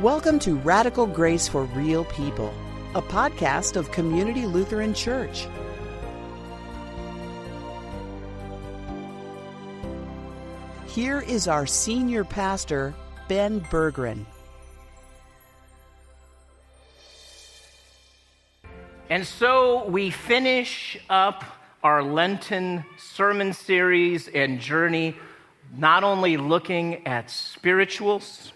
Welcome to Radical Grace for Real People, a podcast of Community Lutheran Church. Here is our senior pastor, Ben Berggren. And so we finish up our Lenten sermon series and journey, not only looking at spirituals,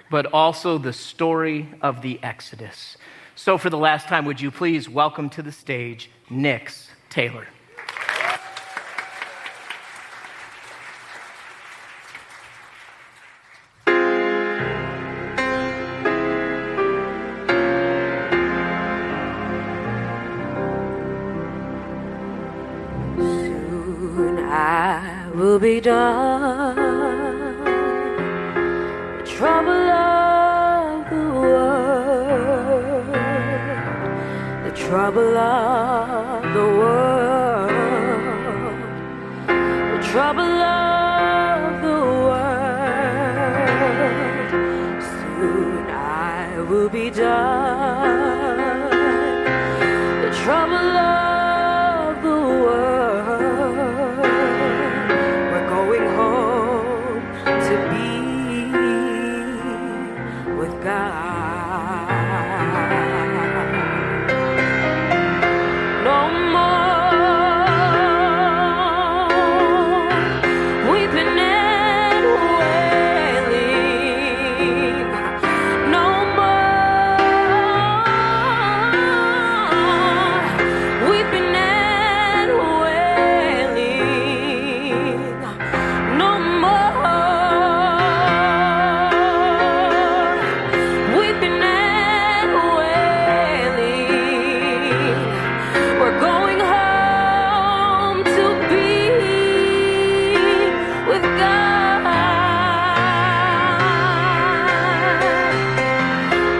but also the story of the Exodus. So for the last time, would you please welcome to the stage Nix Taylor. Soon I will be done. The trouble of the world, the trouble of the world, the trouble of the world. Soon I will be done. The trouble of the world. We're going home to be with God. No more weeping and wailing. No more weeping and wailing. No more weeping and wailing. We're going home to be with God.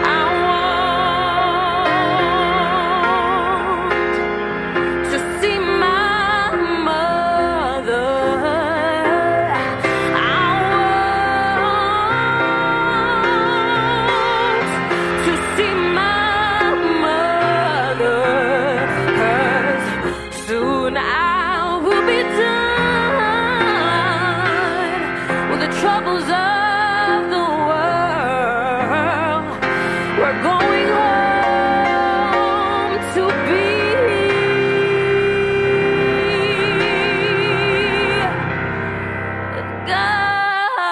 I want to see my mother. I want to see my mother, 'cause soon I will be done with the troubles of the world. We're going home to be with God. Oh.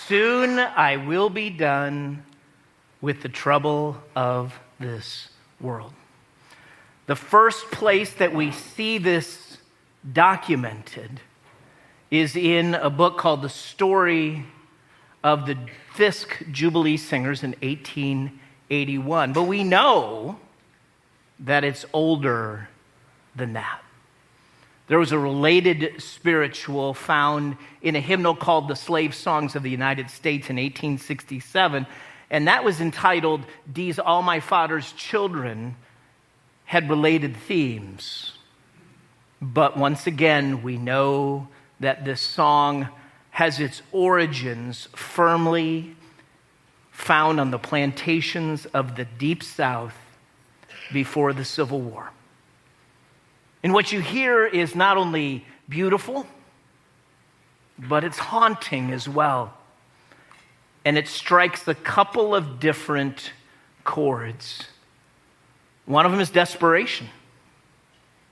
Soon I will be done with the trouble of this world. The first place that we see this documented is in a book called The Story of the Fisk Jubilee Singers in 1881. But we know that it's older than that. There was a related spiritual found in a hymnal called The Slave Songs of the United States in 1867, and that was entitled, "These All My Father's Children Had Related Themes." But once again, we know that this song has its origins firmly found on the plantations of the Deep South before the Civil War. And what you hear is not only beautiful, but it's haunting as well. And it strikes a couple of different chords. One of them is desperation.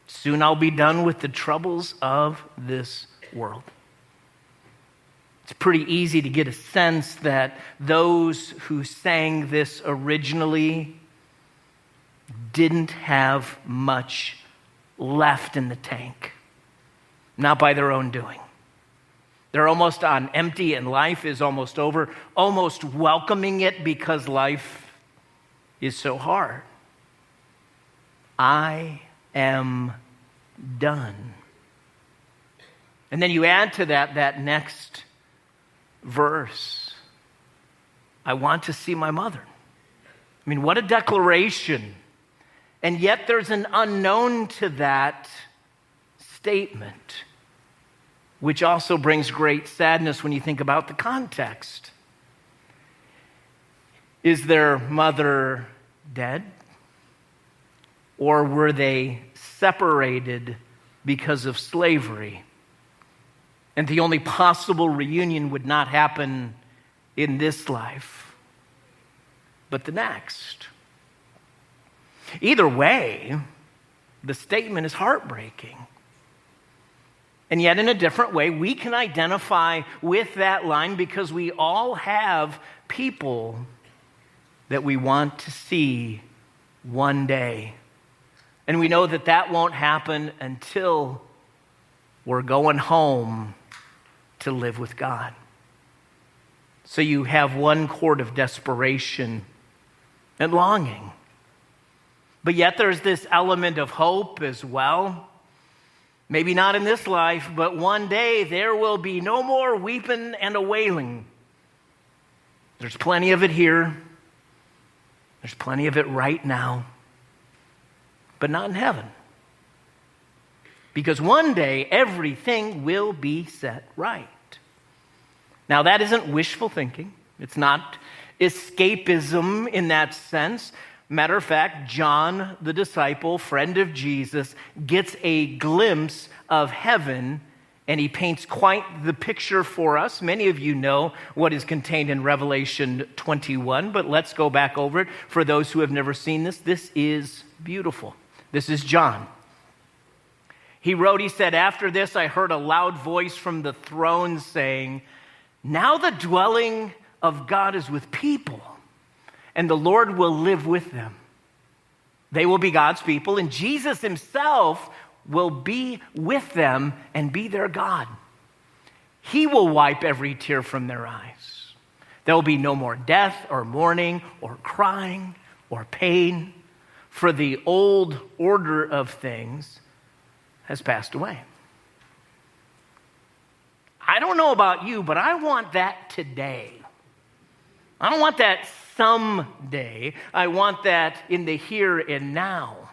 Soon I'll be done with the troubles of this world. It's pretty easy to get a sense that those who sang this originally didn't have much left in the tank, not by their own doing. They're almost on empty and life is almost over, almost welcoming it because life is so hard. I am done. And then you add to that next verse. I want to see my mother. I mean, what a declaration. And yet there's an unknown to that statement, which also brings great sadness when you think about the context. Is their mother dead? Or were they separated because of slavery? And the only possible reunion would not happen in this life, but the next. Either way, the statement is heartbreaking. And yet in a different way, we can identify with that line because we all have people that we want to see one day. And we know that that won't happen until we're going home to live with God. So you have one chord of desperation and longing. But yet there's this element of hope as well. Maybe not in this life, but one day there will be no more weeping and a wailing. There's plenty of it here. There's plenty of it right now. But not in heaven. Because one day everything will be set right. Now that isn't wishful thinking. It's not escapism in that sense. Matter of fact, John, the disciple, friend of Jesus, gets a glimpse of heaven, and he paints quite the picture for us. Many of you know what is contained in Revelation 21, but let's go back over it. For those who have never seen this, this is beautiful. This is John. He wrote, he said, "After this I heard a loud voice from the throne saying, 'Now the dwelling of God is with people, and the Lord will live with them. They will be God's people, and Jesus himself will be with them and be their God. He will wipe every tear from their eyes. There will be no more death or mourning or crying or pain, for the old order of things has passed away.'" I don't know about you, but I want that today. I don't want that someday. I want that in the here and now.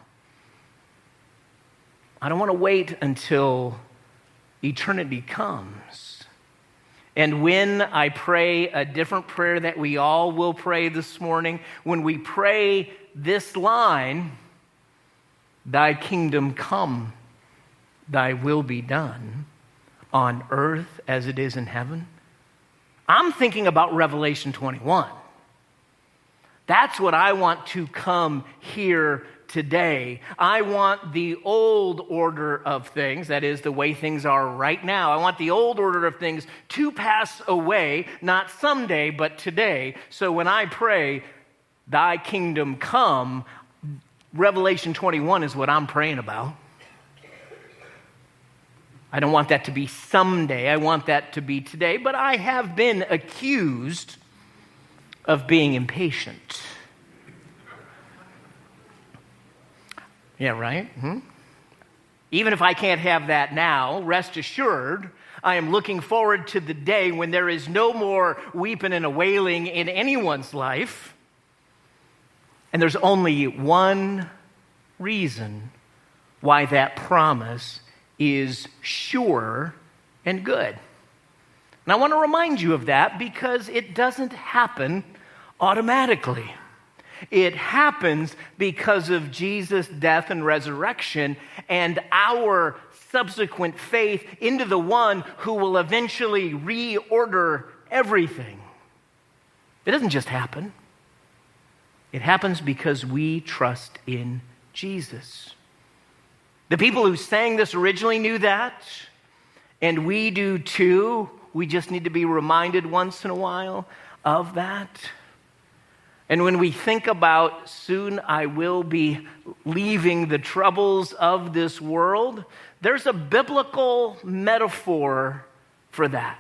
I don't want to wait until eternity comes. And when I pray a different prayer that we all will pray this morning, when we pray this line, "Thy kingdom come, thy will be done on earth as it is in heaven," I'm thinking about Revelation 21. That's what I want to come here today. I want the old order of things, that is the way things are right now. I want the old order of things to pass away, not someday, but today. So when I pray, "Thy kingdom come," Revelation 21 is what I'm praying about. I don't want that to be someday. I want that to be today. But I have been accused of being impatient. Yeah, right? Even if I can't have that now, rest assured, I am looking forward to the day when there is no more weeping and a wailing in anyone's life. And there's only one reason why that promise is sure and good. And I want to remind you of that because it doesn't happen automatically. It happens because of Jesus' death and resurrection and our subsequent faith into the one who will eventually reorder everything. It doesn't just happen. It happens because we trust in Jesus. The people who sang this originally knew that, and we do too. We just need to be reminded once in a while of that. And when we think about soon I will be leaving the troubles of this world, there's a biblical metaphor for that.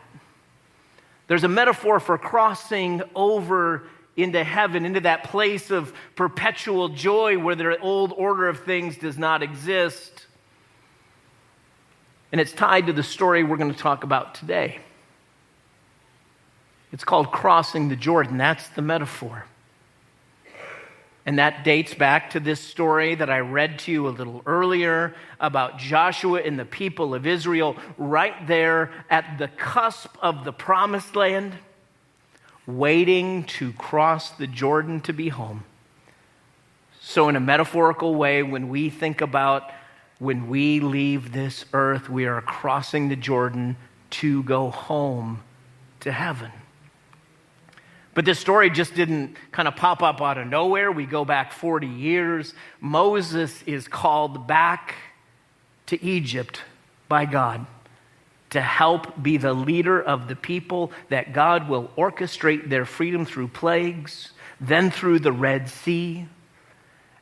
There's a metaphor for crossing over into heaven, into that place of perpetual joy where the old order of things does not exist. And it's tied to the story we're going to talk about today. It's called crossing the Jordan. That's the metaphor. And that dates back to this story that I read to you a little earlier about Joshua and the people of Israel right there at the cusp of the promised land, waiting to cross the Jordan to be home. So in a metaphorical way, when we think about when we leave this earth, we are crossing the Jordan to go home to heaven. But this story just didn't kind of pop up out of nowhere. We go back 40 years. Moses is called back to Egypt by God to help be the leader of the people, that God will orchestrate their freedom through plagues, then through the Red Sea,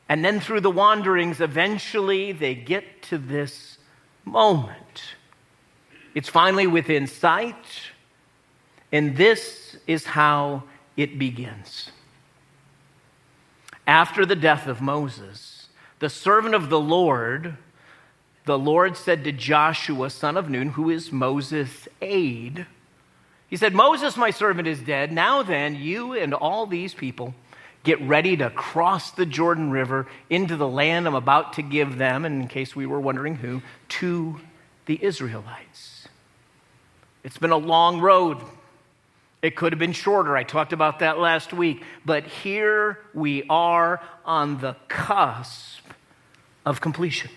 and then through the wanderings. Eventually they get to this moment. It's finally within sight, and this is how it begins. After the death of Moses, the servant of the Lord said to Joshua, son of Nun, who is Moses' aide, he said, Moses, my servant, is dead. Now then, you and all these people get ready to cross the Jordan River into the land I'm about to give them, and in case we were wondering who, to the Israelites. It's been a long road. It could have been shorter. I talked about that last week. But here we are on the cusp of completion.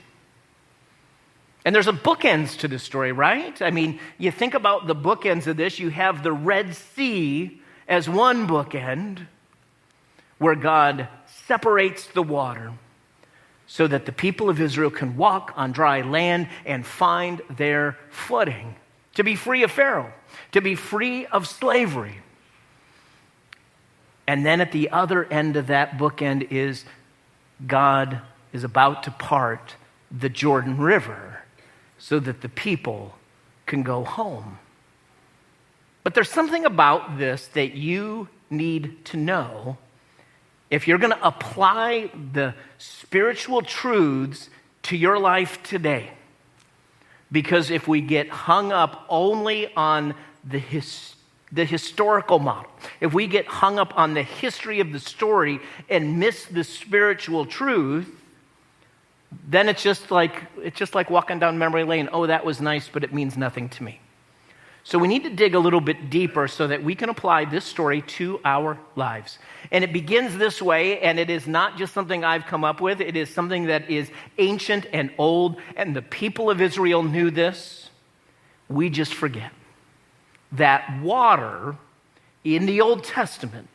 And there's a bookends to this story, right? I mean, you think about the bookends of this. You have the Red Sea as one bookend, where God separates the water so that the people of Israel can walk on dry land and find their footing, to be free of Pharaoh, to be free of slavery. And then at the other end of that bookend is God is about to part the Jordan River so that the people can go home. But there's something about this that you need to know if you're going to apply the spiritual truths to your life today. Because if we get hung up only on the historical model, if we get hung up on the history of the story and miss the spiritual truth, then it's just like walking down memory lane. Oh, that was nice, but it means nothing to me. So we need to dig a little bit deeper so that we can apply this story to our lives. And it begins this way, and it is not just something I've come up with. It is something that is ancient and old, and the people of Israel knew this. We just forget that water in the Old Testament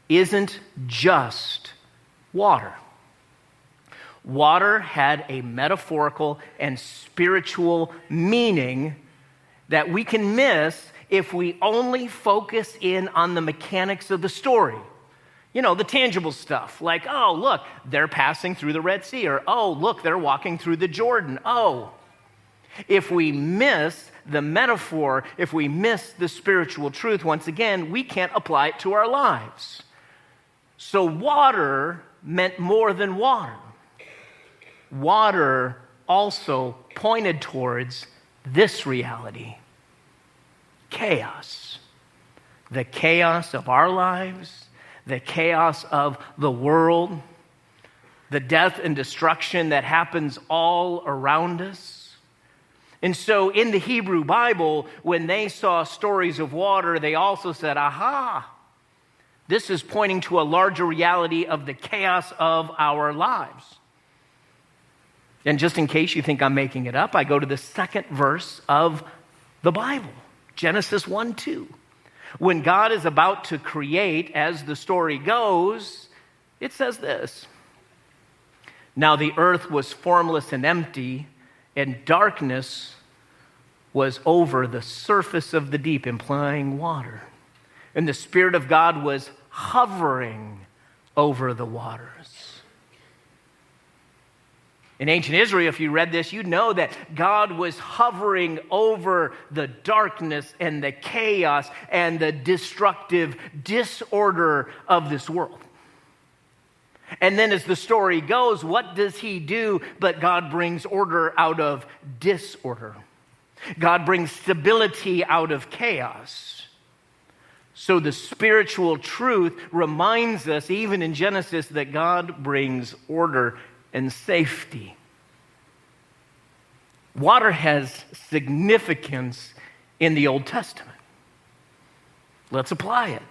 isn't just water. Water had a metaphorical and spiritual meaning that we can miss if we only focus in on the mechanics of the story. You know, the tangible stuff, like, oh, look, they're passing through the Red Sea, or, oh, look, they're walking through the Jordan. Oh, if we miss the metaphor, if we miss the spiritual truth, once again, we can't apply it to our lives. So water meant more than water. Water also pointed towards this reality: chaos. The chaos of our lives, the chaos of the world, the death and destruction that happens all around us. And so in the Hebrew Bible, when they saw stories of water, they also said, aha, this is pointing to a larger reality of the chaos of our lives. And just in case you think I'm making it up, I go to the second verse of the Bible, Genesis 1:2. When God is about to create, as the story goes, it says this: now the earth was formless and empty, and darkness was over the surface of the deep, implying water. And the Spirit of God was hovering over the waters. In ancient Israel, if you read this, you know that God was hovering over the darkness and the chaos and the destructive disorder of this world. And then as the story goes, what does he do? But God brings order out of disorder. God brings stability out of chaos. So the spiritual truth reminds us, even in Genesis, that God brings order and safety. Water has significance in the Old Testament. Let's apply it.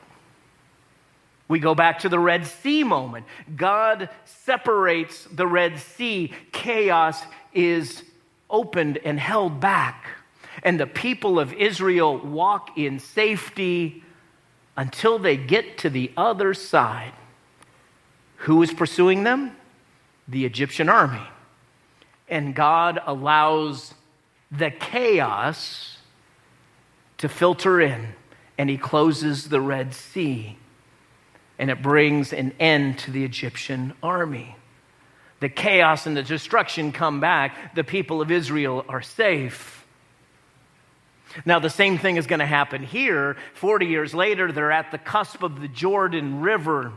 We go back to the Red Sea moment. God separates the Red Sea. Chaos is opened and held back. And the people of Israel walk in safety until they get to the other side. Who is pursuing them? The Egyptian army. And God allows the chaos to filter in, and he closes the Red Sea, and it brings an end to the Egyptian army. The chaos and the destruction come back. The people of Israel are safe. Now, the same thing is going to happen here. 40 years later, they're at the cusp of the Jordan River,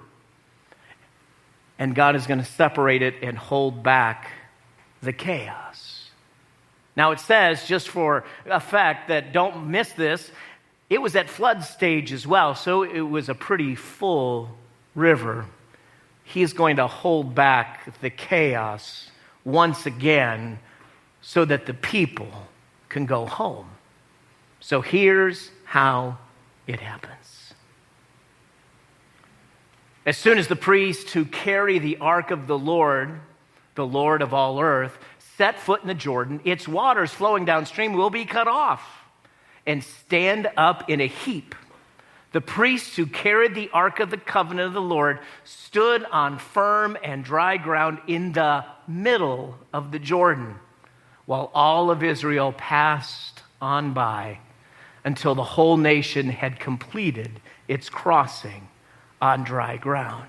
and God is going to separate it and hold back the chaos. Now, it says, just for effect, that don't miss this, it was at flood stage as well, so it was a pretty full river. He's going to hold back the chaos once again so that the people can go home. So here's how it happens. As soon as the priests who carry the ark of the Lord of all earth, set foot in the Jordan, its waters flowing downstream will be cut off and stand up in a heap. The priests who carried the ark of the covenant of the Lord stood on firm and dry ground in the middle of the Jordan, while all of Israel passed on by until the whole nation had completed its crossing on dry ground.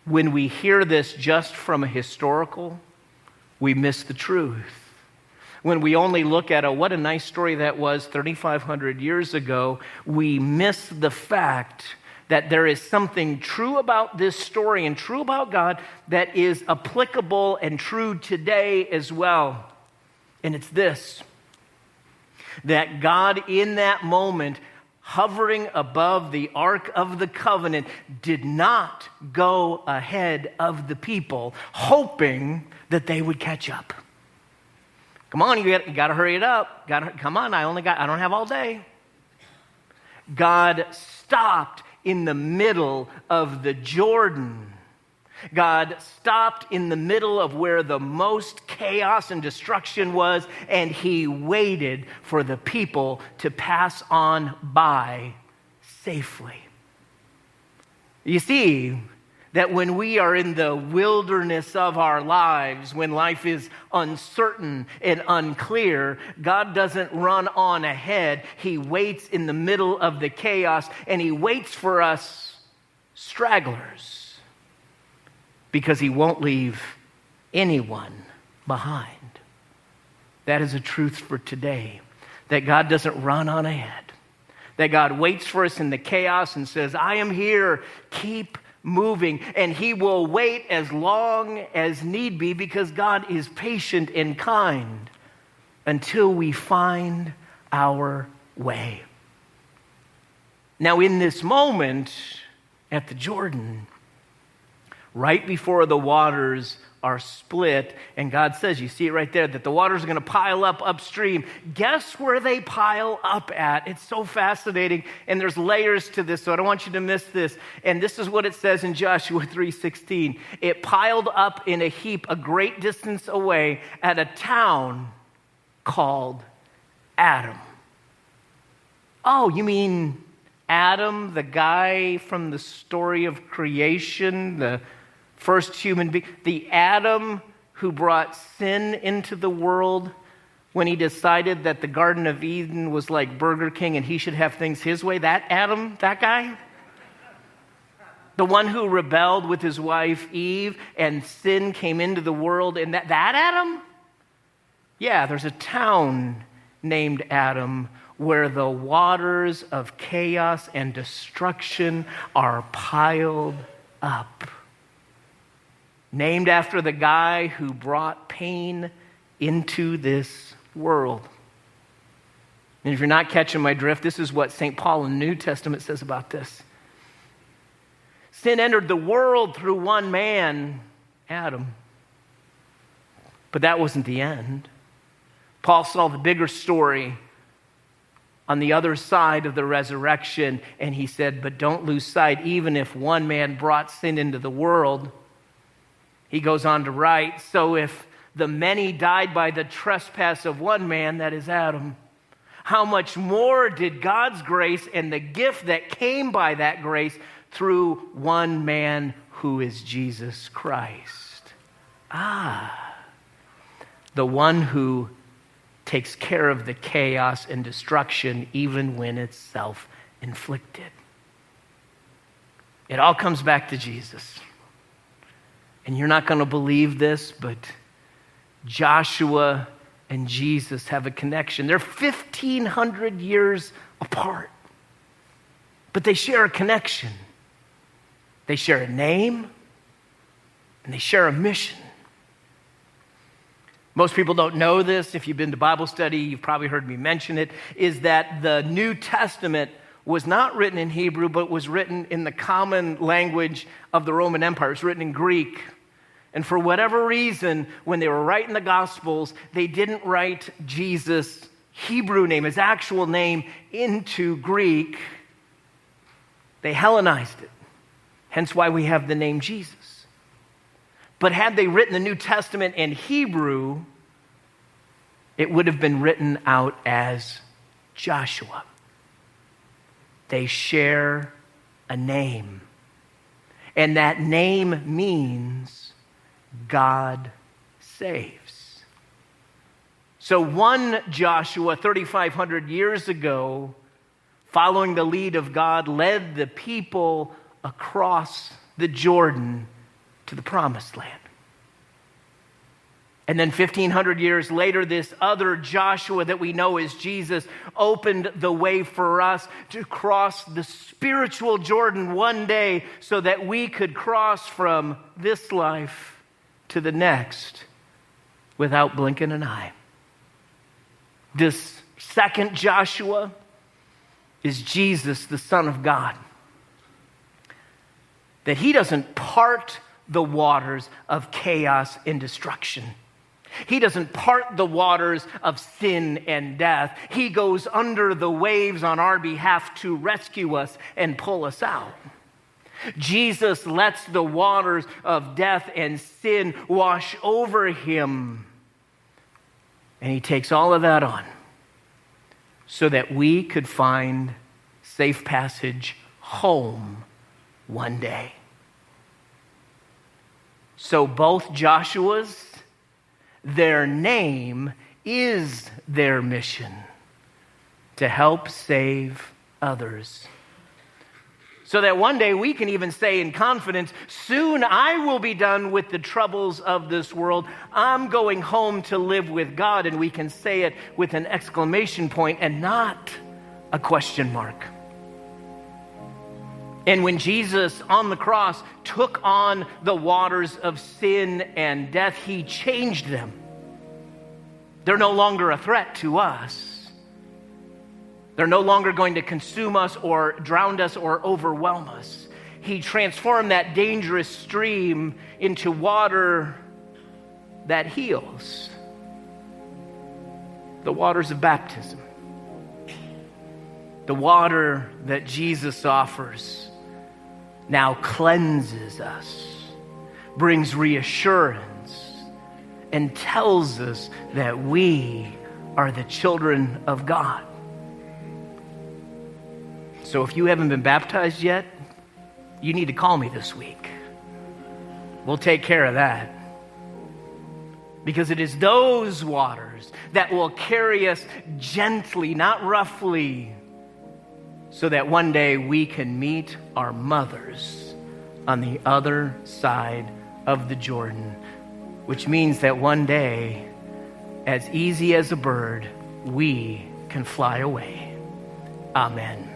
When we hear this just from a historical, we miss the truth. When we only look at what a nice story that was 3,500 years ago, we miss the fact that there is something true about this story and true about God that is applicable and true today as well. And it's this, that God in that moment, hovering above the Ark of the Covenant, did not go ahead of the people, hoping that they would catch up. Come on, you got to hurry it up. Come on, I don't have all day. God stopped in the middle of the Jordan. God stopped in the middle of where the most chaos and destruction was, and he waited for the people to pass on by safely. You see that when we are in the wilderness of our lives, when life is uncertain and unclear, God doesn't run on ahead. He waits in the middle of the chaos, and he waits for us stragglers, because he won't leave anyone behind. That is a truth for today, that God doesn't run on ahead, that God waits for us in the chaos and says, I am here, keep moving, and he will wait as long as need be, because God is patient and kind until we find our way. Now, in this moment at the Jordan, right before the waters are split, and God says, you see it right there, that the waters are going to pile up upstream. Guess where they pile up at? It's so fascinating, and there's layers to this, so I don't want you to miss this. And this is what it says in Joshua 3:16. It piled up in a heap a great distance away at a town called Adam. Oh, you mean Adam, the guy from the story of creation, the first human being, the Adam who brought sin into the world when he decided that the Garden of Eden was like Burger King and he should have things his way? That Adam, that guy? The one who rebelled with his wife Eve and sin came into the world, and that Adam? Yeah, there's a town named Adam where the waters of chaos and destruction are piled up. Named after the guy who brought pain into this world. And if you're not catching my drift, this is what St. Paul in the New Testament says about this. Sin entered the world through one man, Adam. But that wasn't the end. Paul saw the bigger story on the other side of the resurrection, and he said, but don't lose sight, even if one man brought sin into the world. He goes on to write, so if the many died by the trespass of one man, that is Adam, how much more did God's grace and the gift that came by that grace through one man who is Jesus Christ? The one who takes care of the chaos and destruction even when it's self-inflicted. It all comes back to Jesus. And you're not going to believe this, but Joshua and Jesus have a connection. They're 1,500 years apart, but they share a connection. They share a name, and they share a mission. Most people don't know this. If you've been to Bible study, you've probably heard me mention it, is that the New Testament was not written in Hebrew, but was written in the common language of the Roman Empire. It was written in Greek. And for whatever reason, when they were writing the Gospels, they didn't write Jesus' Hebrew name, his actual name, into Greek. They Hellenized it. Hence why we have the name Jesus. But had they written the New Testament in Hebrew, it would have been written out as Joshua. They share a name. And that name means God saves. So one Joshua 3,500 years ago, following the lead of God, led the people across the Jordan to the promised land. And then 1,500 years later, this other Joshua that we know as Jesus opened the way for us to cross the spiritual Jordan one day so that we could cross from this life to the next without blinking an eye. This second Joshua is Jesus, the Son of God. That he doesn't part the waters of chaos and destruction. He doesn't part the waters of sin and death. He goes under the waves on our behalf to rescue us and pull us out. Jesus lets the waters of death and sin wash over him. And he takes all of that on so that we could find safe passage home one day. So both Joshua's, their name is their mission to help save others. So that one day we can even say in confidence, soon I will be done with the troubles of this world. I'm going home to live with God. And we can say it with an exclamation point and not a question mark. And when Jesus on the cross took on the waters of sin and death, he changed them. They're no longer a threat to us. They're no longer going to consume us or drown us or overwhelm us. He transformed that dangerous stream into water that heals. The waters of baptism. The water that Jesus offers now cleanses us, brings reassurance, and tells us that we are the children of God. So if you haven't been baptized yet, you need to call me this week. We'll take care of that. Because it is those waters that will carry us gently, not roughly, so that one day we can meet our mothers on the other side of the Jordan, which means that one day, as easy as a bird, we can fly away. Amen.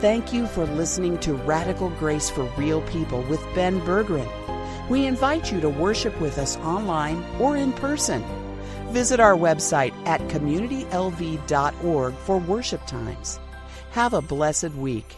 Thank you for listening to Radical Grace for Real People with Ben Berggren. We invite you to worship with us online or in person. Visit our website at communitylv.org for worship times. Have a blessed week.